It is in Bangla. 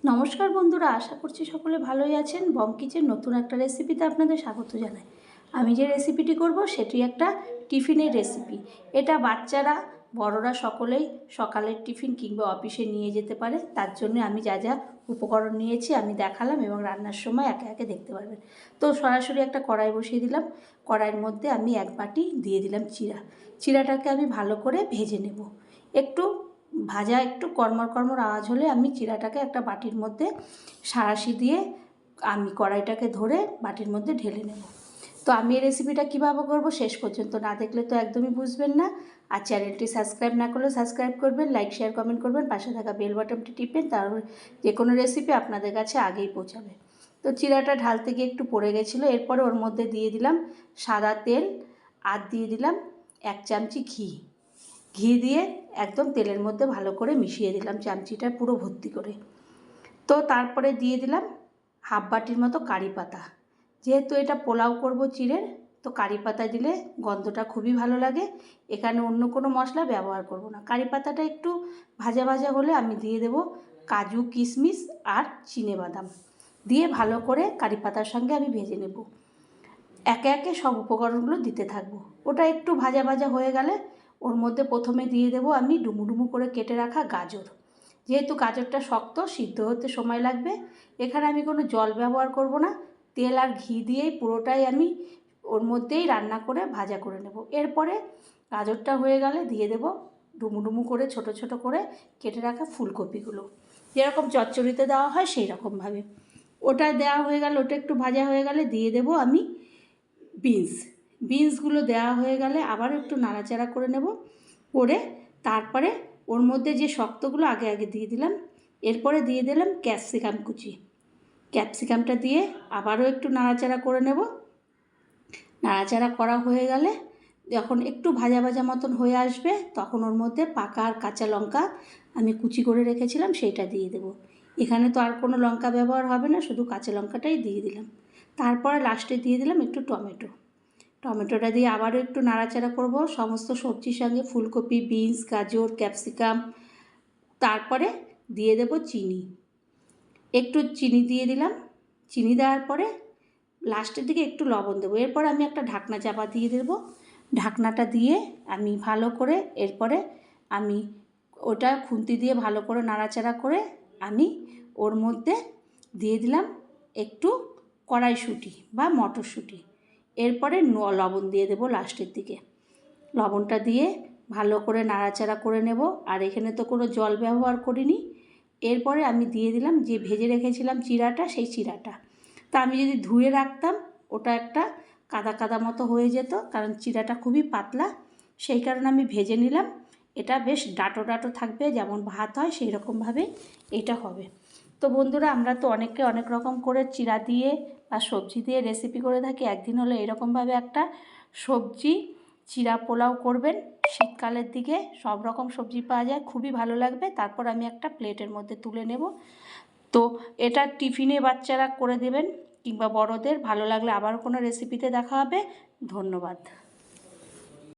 নমস্কার বন্ধুরা, আশা করছি সকলে ভালোই আছেন। বং কিচেন নতুন একটা রেসিপিতে আপনাদের স্বাগত জানাই। আমি যে রেসিপিটি করব সেটি একটা টিফিনের রেসিপি। এটা বাচ্চারা বড়রা সকলেই সকালের টিফিন কিংবা অফিসে নিয়ে যেতে পারে। তার জন্য আমি যা যা উপকরণ নিয়েছি আমি দেখালাম এবং রান্নার সময় একে একে দেখতে পারবেন। তো সরাসরি একটা কড়াই বসিয়ে দিলাম। কড়াইয়ের মধ্যে আমি এক বাটি দিয়ে দিলাম চিড়াটাকে আমি ভালো করে ভেজে নেব। একটু ভাজা একটু কড়মড় আওয়াজ হলে আমি চিড়াটাকে একটা বাটির মধ্যে সাঁড়াশি দিয়ে আমি কড়াইটাকে ধরে বাটির মধ্যে ঢেলে নেব। তো আমি এই রেসিপিটা কীভাবে করব শেষ পর্যন্ত না দেখলে তো একদমই বুঝবেন না। আর চ্যানেলটি সাবস্ক্রাইব না করলে সাবস্ক্রাইব করবেন, লাইক শেয়ার কমেন্ট করবেন, পাশে থাকা বেল বাটনটি টিপবেন, তারপর যে কোনো রেসিপি আপনাদের কাছে আগেই পৌঁছাবে। তো চিড়াটা ঢালতে গিয়ে একটু পড়ে গেছিলো। এরপরে ওর মধ্যে দিয়ে দিলাম সাদা তেল আর দিয়ে দিলাম 1 চামচি ঘি দিয়ে একদম তেলের মধ্যে ভালো করে মিশিয়ে দিলাম চামচিটা পুরো ভর্তি করে। তো তারপরে দিয়ে দিলাম হাফ বাটির মতো কারি পাতা। যেহেতু এটা পোলাও করব চিড়ের, তো কারি পাতা দিলে গন্ধটা খুবই ভালো লাগে। এখানে অন্য কোনো মশলা ব্যবহার করব না। কারি পাতাটা একটু ভাজা ভাজা হলে আমি দিয়ে দেব কাজু, কিশমিশ আর চিনেবাদাম দিয়ে ভালো করে কারি পাতার সঙ্গে আমি ভেজে নেব। একে একে সব উপকরণগুলো দিতে থাকবো। ওটা একটু ভাজা ভাজা হয়ে গেলে ওর মধ্যে প্রথমে দিয়ে দেব আমি ডুমু করে কেটে রাখা গাজর। যেহেতু গাজরটা শক্ত, সিদ্ধ হতে সময় লাগবে। এখানে আমি কোনো জল ব্যবহার করব না। তেল আর ঘি দিয়েই পুরোটাই আমি ওর মধ্যেই রান্না করে ভাজা করে নেব। এরপরে গাজরটা হয়ে গেলে দিয়ে দেব ডুমু করে ছোট ছোট করে কেটে রাখা ফুলকপিগুলো, যেরকম চচ্চড়িতে দেওয়া হয় সেই রকমভাবে। ওটা দেওয়া হয়ে গেলে, ওটা একটু ভাজা হয়ে গেলে দিয়ে দেব আমি বিনসগুলো দেওয়া হয়ে গেলে আবার একটু নাড়াচাড়া করে নেব। করে তারপরে ওর মধ্যে যে শক্তগুলো আগে দিয়ে দিলাম। এরপরে দিয়ে দিলাম ক্যাপসিকাম কুচি। ক্যাপসিকামটা দিয়ে আবারও একটু নাড়াচাড়া করে নেব। নাড়াচাড়া করা হয়ে গেলে যখন একটু ভাজা ভাজা মতন হয়ে আসবে, তখন ওর মধ্যে পাকা আর কাঁচা লঙ্কা আমি কুচি করে রেখেছিলাম সেইটা দিয়ে দেব। এখানে তো আর কোনো লঙ্কা ব্যবহার হবে না, শুধু কাঁচা লঙ্কাটাই দিয়ে দিলাম। তারপরে লাস্টে দিয়ে দিলাম একটু টমেটোটা দিয়ে আবারও একটু নাড়াচাড়া করব সমস্ত সবজির সঙ্গে, ফুলকপি, বিনস, গাজর, ক্যাপসিকাম। তারপরে দিয়ে দেব একটু চিনি দিয়ে দিলাম। চিনি দেওয়ার পরে লাস্টের দিকে একটু লবণ দেবো। এরপরে আমি একটা ঢাকনা চাপা দিয়ে দেবো। ঢাকনাটা দিয়ে আমি ভালো করে এরপরে আমি ওটা খুন্তি দিয়ে ভালো করে নাড়াচাড়া করে আমি ওর মধ্যে দিয়ে দিলাম একটু কড়াইশুঁটি বা মটরশুঁটি। এরপরে লবণ দিয়ে দেবো লাস্টের দিকে। লবণটা দিয়ে ভালো করে নাড়াচাড়া করে নেব। আর এখানে তো কোনো জল ব্যবহার করিনি। এরপরে আমি দিয়ে দিলাম যে ভেজে রেখেছিলাম চিড়াটা, সেই চিড়াটা। তা আমি যদি ধুয়ে রাখতাম ওটা একটা কাদা মতো হয়ে যেত, কারণ চিড়াটা খুবই পাতলা, সেই কারণে আমি ভেজে নিলাম। এটা বেশ ডাটো থাকবে, যেমন ভাত হয় সেই রকমভাবে এটা হবে। তো বন্ধুরা, আমরা তো অনেকে অনেক রকম করে চিড়া দিয়ে বা সবজি দিয়ে রেসিপি করে থাকি। একদিন হলে এরকমভাবে একটা সবজি চিড়া পোলাও করবেন। শীতকালের দিকে সব রকম সবজি পাওয়া যায়, খুবই ভালো লাগবে। তারপর আমি একটা প্লেটের মধ্যে তুলে নেব। তো এটা টিফিনে বাচ্চারা করে দেবেন কিংবা বড়দের। ভালো লাগলে আবার কোনো রেসিপিতে দেখা হবে। ধন্যবাদ।